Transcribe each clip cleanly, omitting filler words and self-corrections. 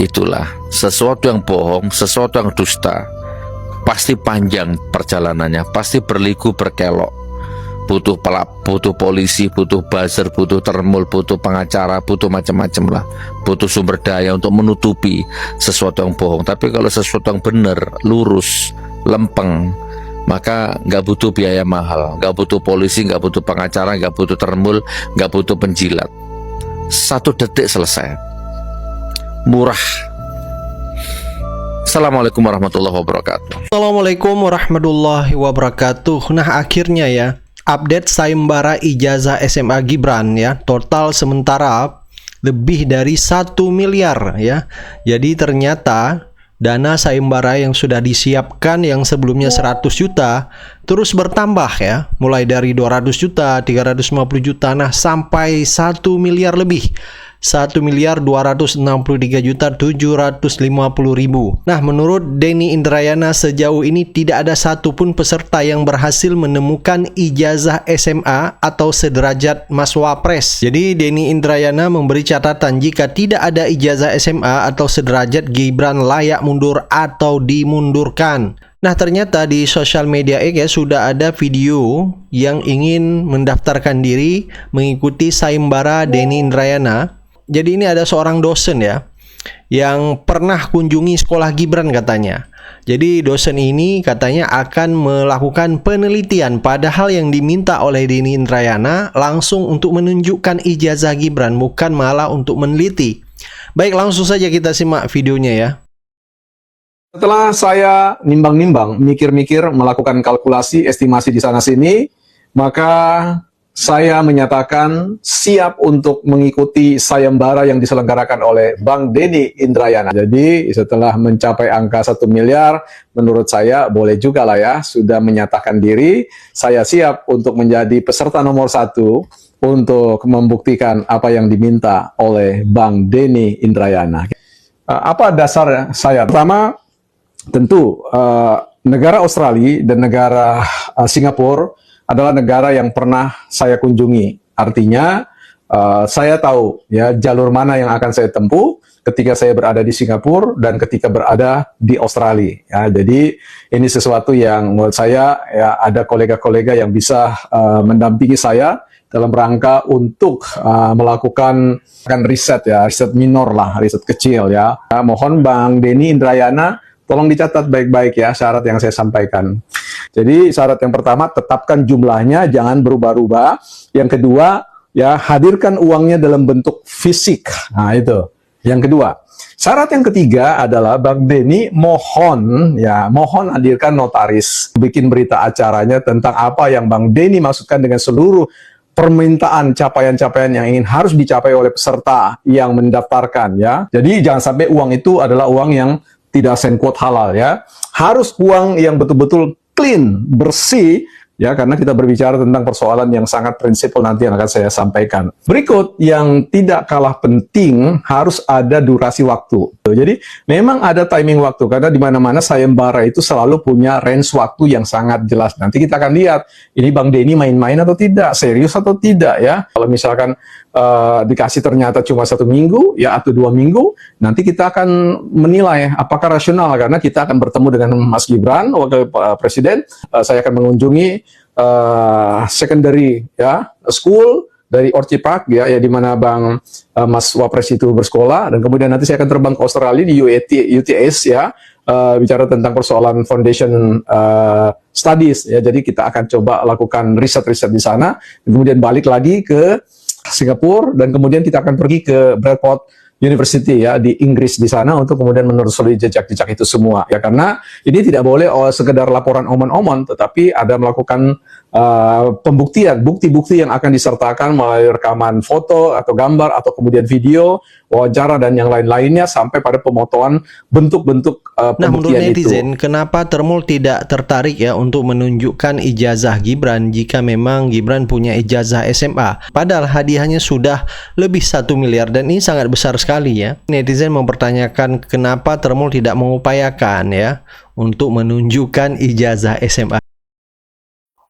Itulah, sesuatu yang bohong, sesuatu yang dusta, pasti panjang perjalanannya, pasti berliku berkelok. Butuh butuh polisi, butuh buzzer, butuh termul, butuh pengacara, butuh macam-macam lah. Butuh sumber daya untuk menutupi sesuatu yang bohong. Tapi kalau sesuatu yang benar, lurus, lempeng, maka nggak butuh biaya mahal, nggak butuh polisi, nggak butuh pengacara, nggak butuh termul, nggak butuh penjilat. 1 detik selesai. Murah. Assalamualaikum warahmatullahi wabarakatuh. Assalamualaikum warahmatullahi wabarakatuh. Nah, akhirnya ya, update sayembara ijazah SMA Gibran ya. Total sementara lebih dari 1 miliar ya. Jadi ternyata dana sayembara yang sudah disiapkan yang sebelumnya 100 juta terus bertambah ya. Mulai dari 200 juta, 350 juta, nah sampai 1 miliar lebih. 1.263.750.000. Nah, menurut Denny Indrayana sejauh ini tidak ada satupun peserta yang berhasil menemukan ijazah SMA atau sederajat Mas Wapres. Jadi Denny Indrayana memberi catatan jika tidak ada ijazah SMA atau sederajat, Gibran layak mundur atau dimundurkan. Nah, ternyata di sosial media X sudah ada video yang ingin mendaftarkan diri mengikuti sayembara Denny Indrayana. Jadi ini ada seorang dosen ya yang pernah kunjungi sekolah Gibran katanya. Jadi dosen ini katanya akan melakukan penelitian, padahal yang diminta oleh Denny Indrayana langsung untuk menunjukkan ijazah Gibran, bukan malah untuk meneliti. Baik, langsung saja kita simak videonya ya. Setelah saya nimbang-nimbang, mikir-mikir, melakukan kalkulasi, estimasi di sana-sini, maka saya menyatakan siap untuk mengikuti sayembara yang diselenggarakan oleh Bang Denny Indrayana. Jadi setelah mencapai angka 1 miliar, menurut saya boleh juga lah ya, sudah menyatakan diri, saya siap untuk menjadi peserta nomor 1 untuk membuktikan apa yang diminta oleh Bang Denny Indrayana. Apa dasar saya? Pertama, tentu negara Australia dan negara Singapura adalah negara yang pernah saya kunjungi. Artinya, saya tahu ya jalur mana yang akan saya tempuh ketika saya berada di Singapura dan ketika berada di Australia. Ya, jadi ini sesuatu yang menurut saya ya ada kolega-kolega yang bisa mendampingi saya dalam rangka untuk melakukan riset ya, riset minor lah, riset kecil ya. Mohon Bang Denny Indrayana tolong dicatat baik-baik ya syarat yang saya sampaikan. Jadi syarat yang pertama, tetapkan jumlahnya, jangan berubah-ubah. Yang kedua, ya hadirkan uangnya dalam bentuk fisik. Nah itu. Yang kedua. Syarat yang ketiga adalah Bang Denny mohon hadirkan notaris. Bikin berita acaranya tentang apa yang Bang Denny maksudkan dengan seluruh permintaan capaian-capaian yang ingin harus dicapai oleh peserta yang mendaftarkan ya. Jadi jangan sampai uang itu adalah uang yang tidak quote halal ya. Harus uang yang betul-betul clean, bersih ya, karena kita berbicara tentang persoalan yang sangat prinsipil nanti yang akan saya sampaikan. Berikut yang tidak kalah penting, harus ada durasi waktu. Jadi memang ada timing waktu, karena di mana-mana sayembara itu selalu punya range waktu yang sangat jelas. Nanti kita akan lihat ini Bang Denny main-main atau tidak, serius atau tidak ya. Kalau misalkan dikasih ternyata cuma 1 minggu ya atau 2 minggu, nanti kita akan menilai apakah rasional, karena kita akan bertemu dengan Mas Gibran, Wakil Presiden. Saya akan mengunjungi secondary ya school dari Orchid Park ya, di mana Bang Mas Wapres itu bersekolah, dan kemudian nanti saya akan terbang ke Australia di UTS ya, bicara tentang persoalan foundation studies ya. Jadi kita akan coba lakukan riset-riset di sana, kemudian balik lagi ke Singapura, dan kemudian kita akan pergi ke Bradford University ya di Inggris di sana untuk kemudian menelusuri jejak-jejak itu semua ya, karena ini tidak boleh sekedar laporan omon-omon, tetapi ada melakukan pembuktian, bukti-bukti yang akan disertakan melalui rekaman foto atau gambar atau kemudian video, wawancara dan yang lain-lainnya sampai pada pemotongan bentuk-bentuk Nah, menurut pembuktian netizen, itu. kenapa Termul tidak tertarik ya untuk menunjukkan ijazah Gibran jika memang Gibran punya ijazah SMA? Padahal hadiahnya sudah lebih 1 miliar dan ini sangat besar sekali ya. Netizen mempertanyakan kenapa Termul tidak mengupayakan ya untuk menunjukkan ijazah SMA.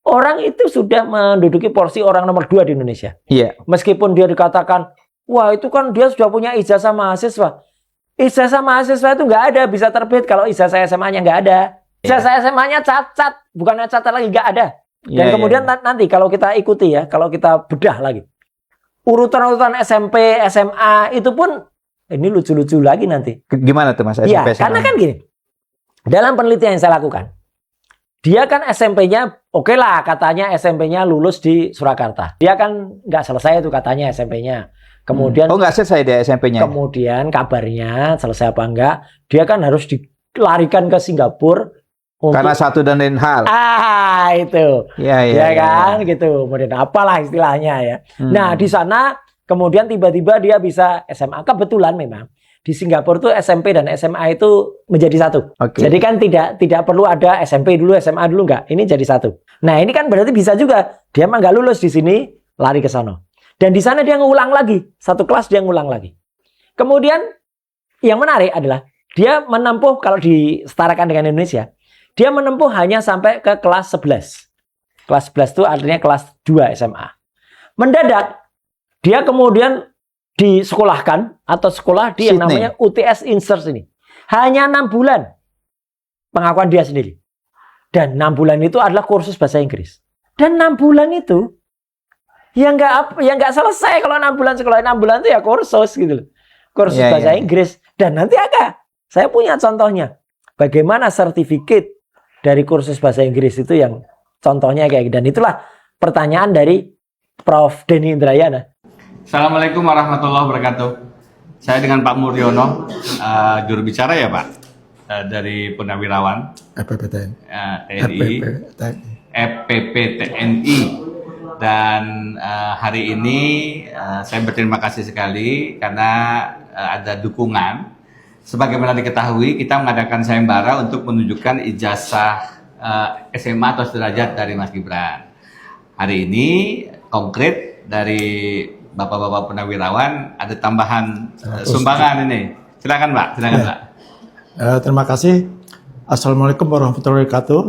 Orang itu sudah menduduki porsi orang nomor 2 di Indonesia. Iya. Meskipun dia dikatakan, wah itu kan dia sudah punya ijazah mahasiswa. Ijazah mahasiswa itu nggak ada bisa terbit kalau ijazah SMA-nya nggak ada. Ijazah SMA-nya cacat, bukannya cacat lagi, nggak ada. Dan kemudian nanti kalau kita ikuti ya, kalau kita bedah lagi, urutan-urutan SMP, SMA itu pun ini lucu-lucu lagi nanti. Gimana tuh Mas? Iya, SMP SMA? karena kan gini, dalam penelitian yang saya lakukan, dia kan SMP-nya, oke lah katanya SMP-nya lulus di Surakarta. Dia kan nggak selesai itu katanya SMP-nya. Kemudian Oh nggak selesai dia SMP-nya? kemudian kabarnya selesai apa enggak, dia kan harus dilarikan ke Singapura untuk Karena satu dan lain hal. itu. Iya, Ya kan gitu. Kemudian apalah istilahnya ya. Nah, di sana kemudian tiba-tiba dia bisa SMA. Kebetulan memang di Singapura tuh SMP dan SMA itu menjadi satu. Oke. Jadi kan tidak perlu ada SMP dulu, SMA dulu enggak. Ini jadi satu. Nah, ini kan berarti bisa juga dia emang nggak lulus di sini, lari ke sana. Dan di sana dia ngulang lagi, satu kelas dia ngulang lagi. Kemudian yang menarik adalah dia menempuh, kalau disetarakan dengan Indonesia, dia menempuh hanya sampai ke kelas 11. Kelas 11 itu artinya kelas 2 SMA. Mendadak dia kemudian disekolahkan atau sekolah di yang Sydney. namanya UTS Insert ini. Hanya 6 bulan pengakuan dia sendiri. Dan 6 bulan itu adalah kursus bahasa Inggris. Dan 6 bulan itu ya nggak selesai kalau 6 bulan sekolah. 6 bulan itu ya kursus gitu loh. Kursus bahasa Inggris. Dan nanti saya punya contohnya. Bagaimana sertifikat dari kursus bahasa Inggris itu yang contohnya kayak gitu. Dan itulah pertanyaan dari Prof. Denny Indrayana. Assalamualaikum warahmatullahi wabarakatuh. Saya dengan Pak Muryono, juru bicara ya Pak, dari Purnawirawan FPPTN. TNI, FPPTNI. Dan hari ini saya berterima kasih sekali karena ada dukungan. Sebagaimana diketahui, kita mengadakan sayembara untuk menunjukkan ijazah SMA atau sederajat dari Mas Gibran. Hari ini konkret dari Bapak-bapak Purnawirawan ada tambahan sumbangan ini. Silakan Pak, silakan Pak. Terima kasih. Assalamualaikum warahmatullahi wabarakatuh.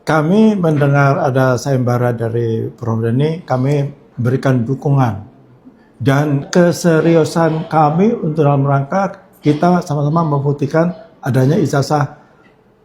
Kami mendengar ada sayembara dari Prof. Denny, kami berikan dukungan dan keseriusan kami untuk dalam rangka kita sama-sama membuktikan adanya ijazah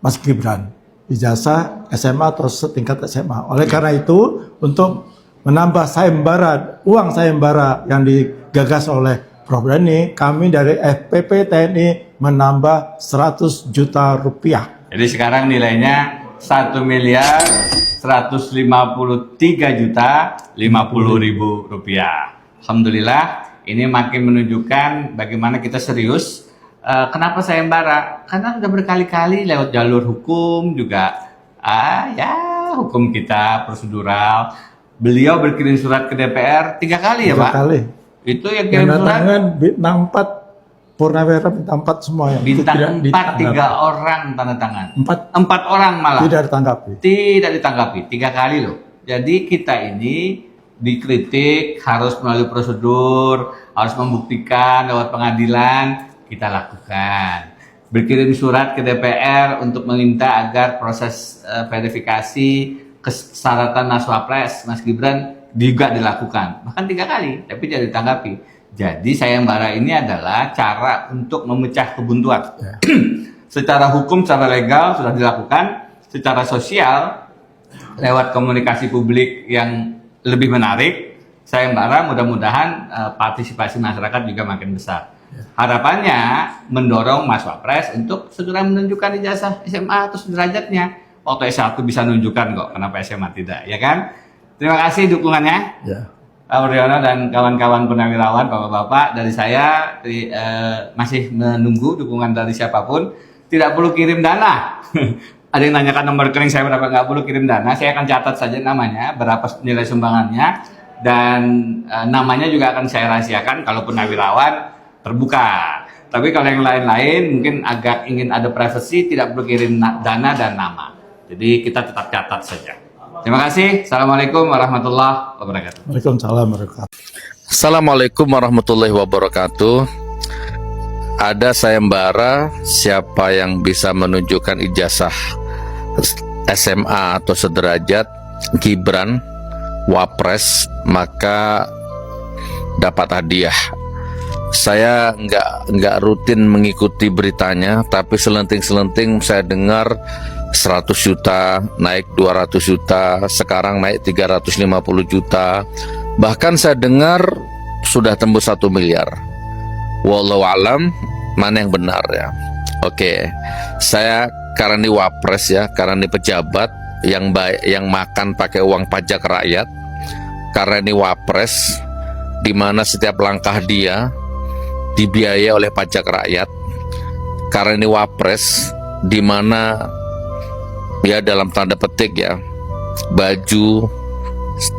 Mas Gibran, ijazah SMA atau setingkat SMA. Oleh karena itu, untuk menambah sayembara, uang sayembara yang digagas oleh Prof. Denny, kami dari FPP TNI menambah 100 juta rupiah. Jadi sekarang nilainya 1.153.050.000 rupiah. Alhamdulillah, ini makin menunjukkan bagaimana kita serius. Kenapa sayembara? Karena sudah berkali-kali lewat jalur hukum juga. Hukum kita prosedural. Beliau berkirim surat ke DPR 3 kali ya Pak? 3 kali. Itu yang kirim surat? Bintang 4, Purnawirawan bintang 4 semua yang Bintang 4, 3 orang tanda tangan. 4 orang malah. tidak ditanggapi. Tidak ditanggapi, 3 kali loh. Jadi kita ini dikritik harus melalui prosedur, harus membuktikan lewat pengadilan, kita lakukan. Berkirim surat ke DPR untuk meminta agar proses verifikasi kesyaratan Naswapres Mas Gibran juga dilakukan. Bahkan 3 kali, tapi tidak ditanggapi. Jadi sayembara ini adalah cara untuk memecah kebuntuan. Secara hukum, secara legal sudah dilakukan. Secara sosial, lewat komunikasi publik yang lebih menarik, sayembara mudah-mudahan partisipasi masyarakat juga makin besar. Harapannya mendorong Mas Wapres untuk segera menunjukkan ijazah SMA atau sederajatnya. Waktu S1 bisa menunjukkan kok, kenapa SMA tidak, ya kan? Terima kasih dukungannya. Ya. Pak Muryono dan kawan-kawan Purnawirawan, bapak-bapak, dari saya masih menunggu dukungan dari siapapun. Tidak perlu kirim dana. Ada yang nanyakan nomor rekening saya berapa, nggak perlu kirim dana. Saya akan catat saja namanya, berapa nilai sumbangannya, dan namanya juga akan saya rahasiakan kalau Purnawirawan terbuka. Tapi kalau yang lain-lain mungkin agak ingin ada privacy, tidak perlu kirim dana dan nama. Jadi kita tetap catat saja. Terima kasih. Assalamualaikum warahmatullahi wabarakatuh. Waalaikumsalam warahmatullahi wabarakatuh. Assalamualaikum warahmatullahi wabarakatuh. Ada sayembara, siapa yang bisa menunjukkan ijazah SMA atau sederajat Gibran Wapres maka dapat hadiah Saya nggak rutin mengikuti beritanya, tapi selenting-selenting saya dengar 100 juta, naik 200 juta, sekarang naik 350 juta. Bahkan saya dengar sudah tembus 1 miliar. Wallahu alam, mana yang benar ya. Oke, saya karena ini wapres ya, karena ini pejabat yang baik, yang makan pakai uang pajak rakyat. Karena ini wapres, di mana setiap langkah dia dibiayai oleh pajak rakyat. Karena ini wapres, di mana ya dalam tanda petik ya, baju,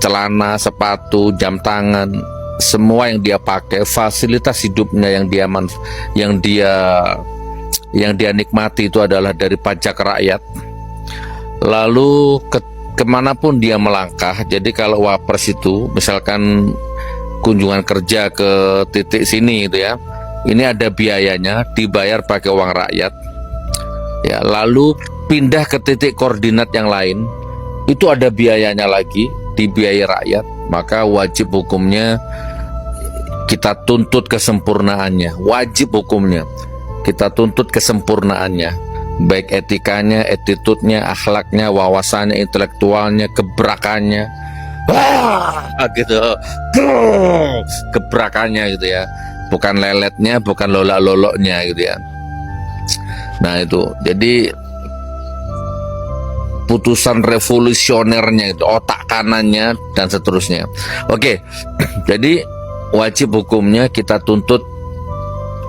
celana, sepatu, jam tangan, semua yang dia pakai, fasilitas hidupnya yang dia nikmati itu adalah dari pajak rakyat. Lalu kemanapun dia melangkah, jadi kalau wapres itu misalkan kunjungan kerja ke titik sini itu ya, ini ada biayanya, dibayar pakai uang rakyat ya. Lalu pindah ke titik koordinat yang lain, itu ada biayanya lagi, dibiayai rakyat. Maka wajib hukumnya kita tuntut kesempurnaannya. Wajib hukumnya kita tuntut kesempurnaannya, baik etikanya, attitude-nya, akhlaknya, wawasannya, intelektualnya, gebrakannya, gitu, gebrakannya gitu ya, bukan leletnya, bukan lolak-loloknya gitu ya. Nah itu, jadi putusan revolusionernya itu, otak kanannya dan seterusnya. Oke, jadi wajib hukumnya kita tuntut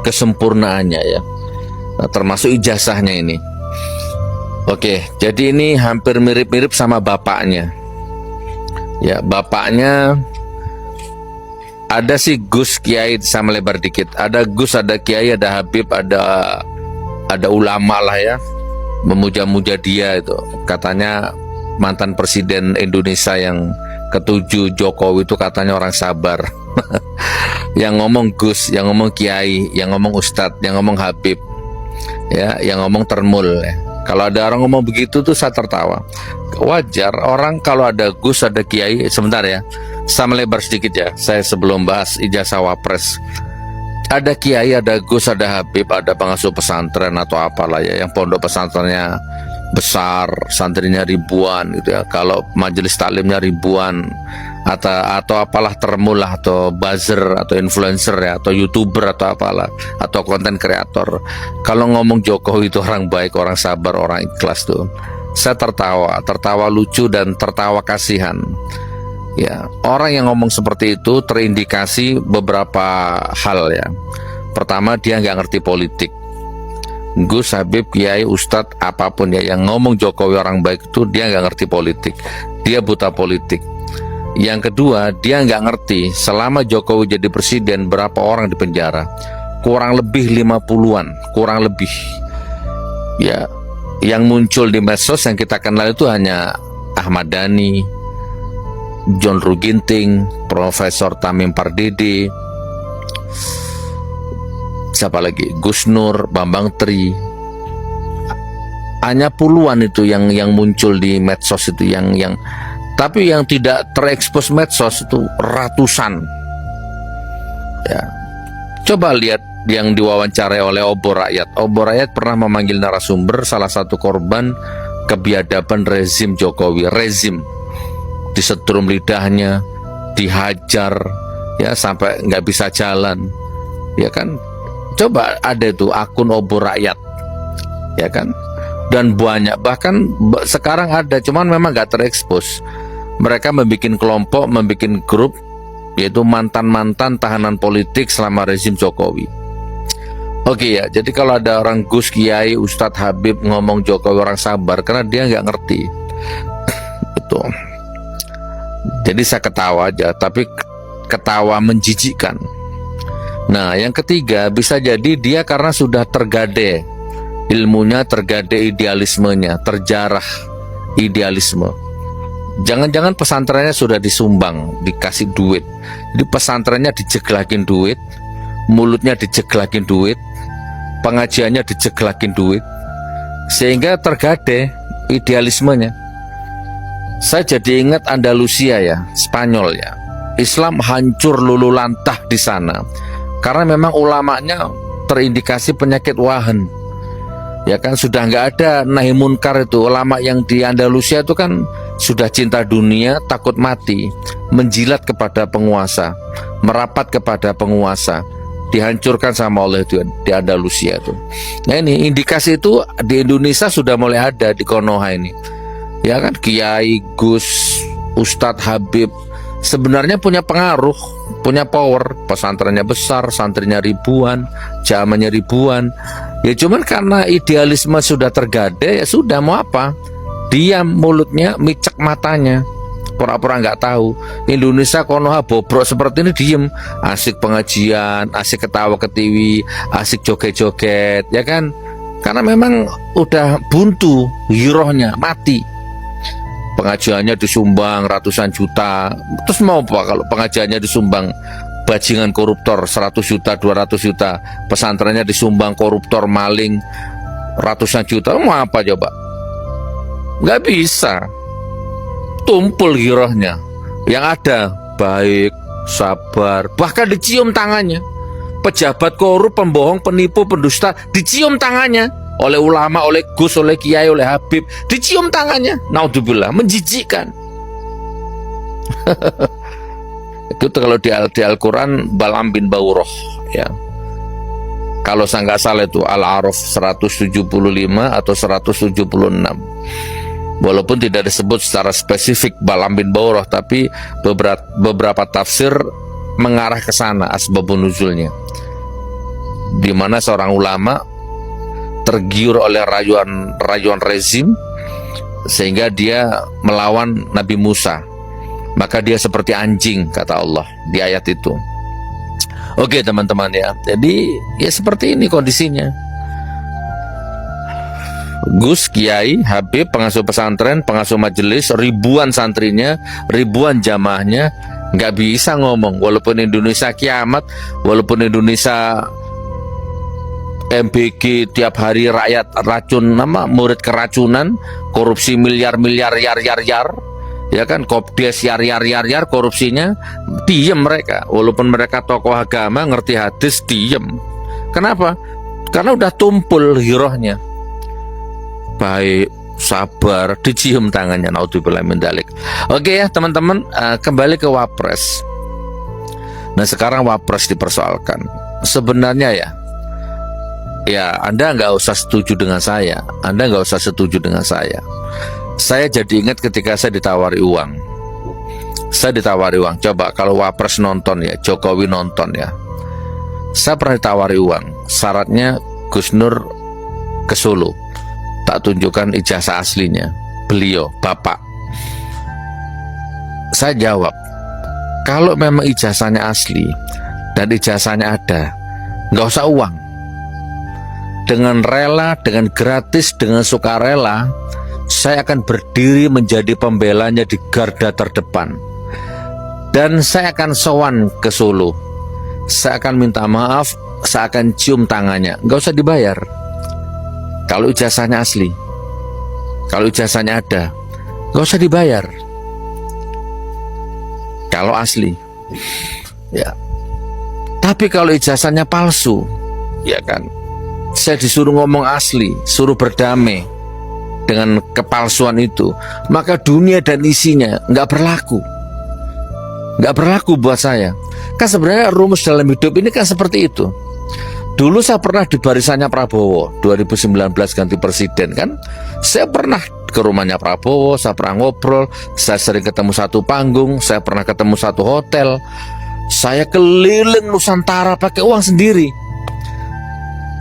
kesempurnaannya ya. Nah, termasuk ijazahnya ini. Oke, jadi ini hampir mirip-mirip sama bapaknya. Ya, bapaknya ada si Gus Kiai, sama lebar dikit. Ada Gus, ada Kiai, ada Habib, ada ulama lah ya, memuja-muja dia itu. Katanya mantan presiden Indonesia yang ke-7 Jokowi itu katanya orang sabar. Yang ngomong Gus, yang ngomong Kiai, yang ngomong Ustadz, yang ngomong Habib, ya, yang ngomong termul. Ya. Kalau ada orang ngomong begitu tuh saya tertawa. Wajar orang kalau ada Gus, ada Kiai. Sebentar ya, saya melebar sedikit ya, saya sebelum bahas ijazah wapres. Ada Kiai, ada Gus, ada Habib, ada pengasuh pesantren atau apalah ya, yang pondok pesantrennya besar, santrinya ribuan gitu ya. Kalau majelis taklimnya ribuan, atau apalah termulah, atau buzzer, atau influencer ya, atau YouTuber atau apalah, atau konten kreator. Kalau ngomong Jokowi itu orang baik, orang sabar, orang ikhlas tuh, saya tertawa lucu dan tertawa kasihan. Ya, orang yang ngomong seperti itu terindikasi beberapa hal ya. Pertama, dia nggak ngerti politik. Gus, Habib, Kiai, Ustadz, apapun ya, yang ngomong Jokowi orang baik itu dia nggak ngerti politik. Dia buta politik. Yang kedua, dia nggak ngerti selama Jokowi jadi presiden berapa orang di penjara. Kurang lebih 50-an, kurang lebih. Ya, yang muncul di medsos yang kita kenal itu hanya Ahmad Dhani, John Ruginting, Profesor Tamim Pardede, siapa lagi, Gus Nur, Bambang Tri. Hanya puluhan itu yang muncul di medsos itu, tapi yang tidak terekspos medsos itu ratusan. Ya, coba lihat yang diwawancarai oleh Obor Rakyat. Obor Rakyat pernah memanggil narasumber, salah satu korban kebiadaban rezim Jokowi, rezim. Disetrum lidahnya, dihajar, ya sampai nggak bisa jalan, ya kan? Coba ada itu akun Obor Rakyat, ya kan? Dan banyak, bahkan sekarang ada, cuman memang nggak terekspos. Mereka membuat kelompok, membuat grup, yaitu mantan-mantan tahanan politik selama rezim Jokowi. Oke ya, jadi kalau ada orang Gus, Kiai, Ustadz, Habib ngomong Jokowi orang sabar, karena dia nggak ngerti. Itu. Jadi saya ketawa aja, tapi ketawa menjijikkan. Nah, yang ketiga, bisa jadi dia karena sudah tergade ilmunya, tergade idealismenya, terjarah idealisme. Jangan-jangan pesantrennya sudah disumbang, dikasih duit. Jadi pesantrennya dijeglakin duit, mulutnya dijeglakin duit, pengajiannya dijeglakin duit, sehingga tergade idealismenya. Saya jadi ingat Andalusia ya, Spanyol ya. Islam hancur lulu lantah di sana. Karena memang ulamanya terindikasi penyakit wahan. Ya kan, sudah nggak ada nahi munkar itu. Ulama yang di Andalusia itu kan sudah cinta dunia, takut mati, menjilat kepada penguasa, merapat kepada penguasa, dihancurkan sama Allah itu di Andalusia itu. Nah ini indikasi itu di Indonesia sudah mulai ada di Konoha ini. Ya kan, Kiai, Gus, Ustadz, Habib sebenarnya punya pengaruh, punya power. Pesantrennya besar, santrinya ribuan, jamaahnya ribuan. Ya cuman karena idealisme sudah tergadai, ya sudah, mau apa? Diam mulutnya, micek matanya, pura-pura nggak tahu. Indonesia Konoha bobrok seperti ini diem, asik pengajian, asik ketawa ketiwi, asik joget-joget, ya kan? Karena memang udah buntu, girohnya mati. Pengajiannya disumbang ratusan juta, terus mau apa kalau pengajiannya disumbang bajingan koruptor 100 juta, 200 juta, pesantrennya disumbang koruptor maling ratusan juta, mau apa coba? Nggak bisa. Tumpul girohnya. Yang ada baik, sabar, bahkan dicium tangannya. Pejabat korup, pembohong, penipu, pendusta dicium tangannya oleh ulama, oleh Gus, oleh Kiai, oleh Habib, dicium tangannya. Naudzubillah, menjijikkan. Itu kalau di Al-Quran Balam bin Bauroh, ya. Kalau saya nggak salah itu Al-A'raf 175 atau 176. Walaupun tidak disebut secara spesifik Balam bin Bauroh, tapi beberapa tafsir mengarah ke sana asbabun nuzulnya. Di mana seorang ulama tergiur oleh rayuan rezim sehingga dia melawan Nabi Musa. Maka dia seperti anjing, kata Allah di ayat itu. Oke teman-teman ya, jadi ya seperti ini kondisinya. Gus, Kiai, Habib, pengasuh pesantren, pengasuh majelis, ribuan santrinya, ribuan jamaahnya nggak bisa ngomong. Walaupun Indonesia kiamat, walaupun Indonesia MBG tiap hari rakyat racun, murid keracunan, korupsi miliar-miliar, yar, ya kan, kopdes yar, korupsinya, diem mereka. Walaupun mereka tokoh agama, ngerti hadis, diem. Kenapa? Karena udah tumpul girohnya. Baik, sabar, dicium tangannya. Naudzubillah min dzalik. Oke ya teman-teman, kembali ke Wapres. Nah sekarang Wapres dipersoalkan. Sebenarnya ya Anda nggak usah setuju dengan saya. Anda nggak usah setuju dengan saya. Saya jadi ingat ketika saya ditawari uang. Saya ditawari uang. Coba kalau Wapres nonton ya, Jokowi nonton ya. Saya pernah ditawari uang. Syaratnya Gus Nur ke Solo. Tak tunjukkan ijazah aslinya. Beliau, Bapak. Saya jawab, kalau memang ijazahnya asli dan ijazahnya ada, nggak usah uang. Dengan rela, dengan gratis, dengan sukarela, saya akan berdiri menjadi pembelanya di garda terdepan. Dan saya akan sowan ke Solo. Saya akan minta maaf, saya akan cium tangannya. Nggak usah dibayar. Kalau ijazahnya asli, kalau ijazahnya ada, nggak usah dibayar. Kalau asli, ya. Tapi kalau ijazahnya palsu, ya kan, saya disuruh ngomong asli, suruh berdamai dengan kepalsuan itu, maka dunia dan isinya nggak berlaku buat saya. Kan sebenarnya rumus dalam hidup ini kan seperti itu. Dulu saya pernah di barisannya Prabowo 2019 ganti presiden kan. Saya pernah ke rumahnya Prabowo, saya pernah ngobrol, saya sering ketemu satu panggung, saya pernah ketemu satu hotel. Saya keliling Nusantara pakai uang sendiri.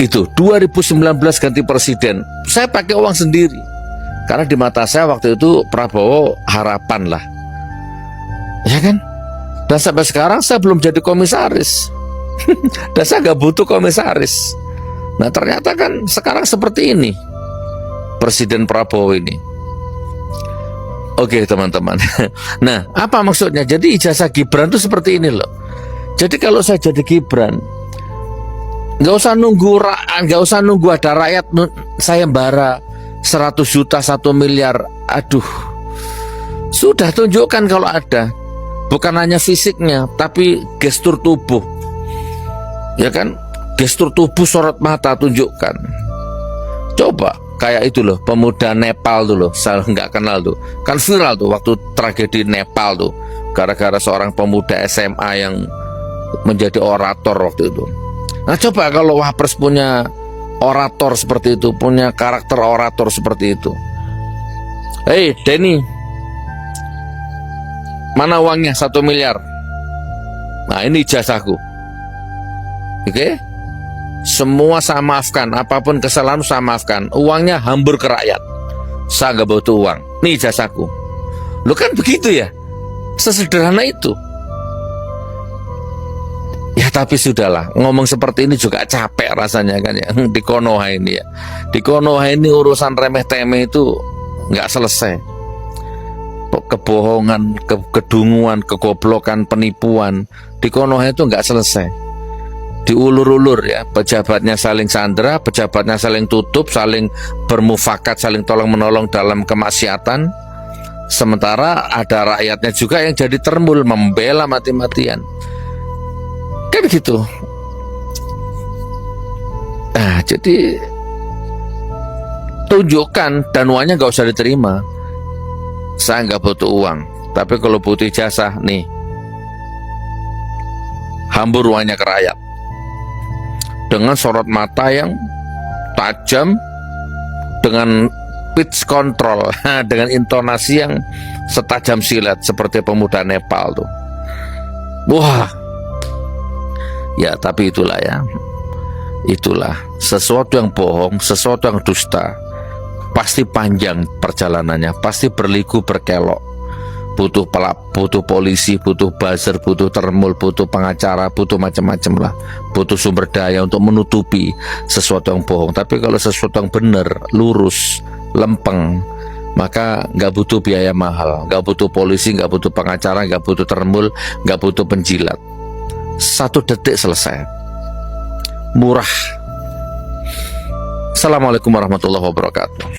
Itu 2019 ganti presiden, saya pakai uang sendiri. Karena di mata saya waktu itu Prabowo harapan lah. Ya kan? Dan sampai sekarang saya belum jadi komisaris. Dan saya gak butuh komisaris. Nah ternyata kan sekarang seperti ini Presiden Prabowo ini. Oke teman-teman. Nah apa maksudnya? Jadi ijazah Gibran itu seperti ini loh. Jadi kalau saya jadi Gibran, gak usah nunggu ada rakyat sayembara 100 juta, 1 miliar. Aduh, sudah tunjukkan kalau ada. Bukan hanya fisiknya, tapi gestur tubuh. Ya kan? Gestur tubuh, sorot mata, tunjukkan. Coba kayak itu loh, pemuda Nepal tuh loh, saya nggak kenal tuh, kan viral tuh waktu tragedi Nepal tuh, gara-gara seorang pemuda SMA yang menjadi orator waktu itu. Nah coba kalau Wapres punya orator seperti itu, punya karakter orator seperti itu. Hei Denny, mana uangnya 1 miliar? Nah ini ijazahku. Oke? Semua saya maafkan, apapun kesalahan saya maafkan. Uangnya hambur ke rakyat. Saya nggak butuh uang. Ini ijazahku. Lu kan begitu ya? Sesederhana itu. Ya tapi sudahlah, ngomong seperti ini juga capek rasanya kan ya. Di Konoha ini ya. Di Konoha ini urusan remeh-temeh itu nggak selesai. Kebohongan, kedunguan, kegoblokan, penipuan di Konoha itu nggak selesai. Diulur-ulur ya, pejabatnya saling sandera, pejabatnya saling tutup, saling bermufakat, saling tolong-menolong dalam kemaksiatan. Sementara ada rakyatnya juga yang jadi termul, membela mati-matian. Kan gitu. Nah, jadi tunjukkan dan uangnya nggak usah diterima. Saya nggak butuh uang, tapi kalau butuh ijazah nih, hambur uangnya ke rakyat dengan sorot mata yang tajam, dengan pitch control, dengan intonasi yang setajam silet seperti pemuda Nepal tuh. Wah. Ya, tapi itulah ya. Itulah sesuatu yang bohong, sesuatu yang dusta. Pasti panjang perjalanannya, pasti berliku berkelok. Butuh polisi, butuh buzzer, butuh termul, butuh pengacara, butuh macam-macam lah. Butuh sumber daya untuk menutupi sesuatu yang bohong. Tapi kalau sesuatu yang benar, lurus, lempeng, maka nggak butuh biaya mahal, nggak butuh polisi, nggak butuh pengacara, nggak butuh termul, nggak butuh penjilat. 1 detik selesai. Murah. Assalamualaikum warahmatullahi wabarakatuh.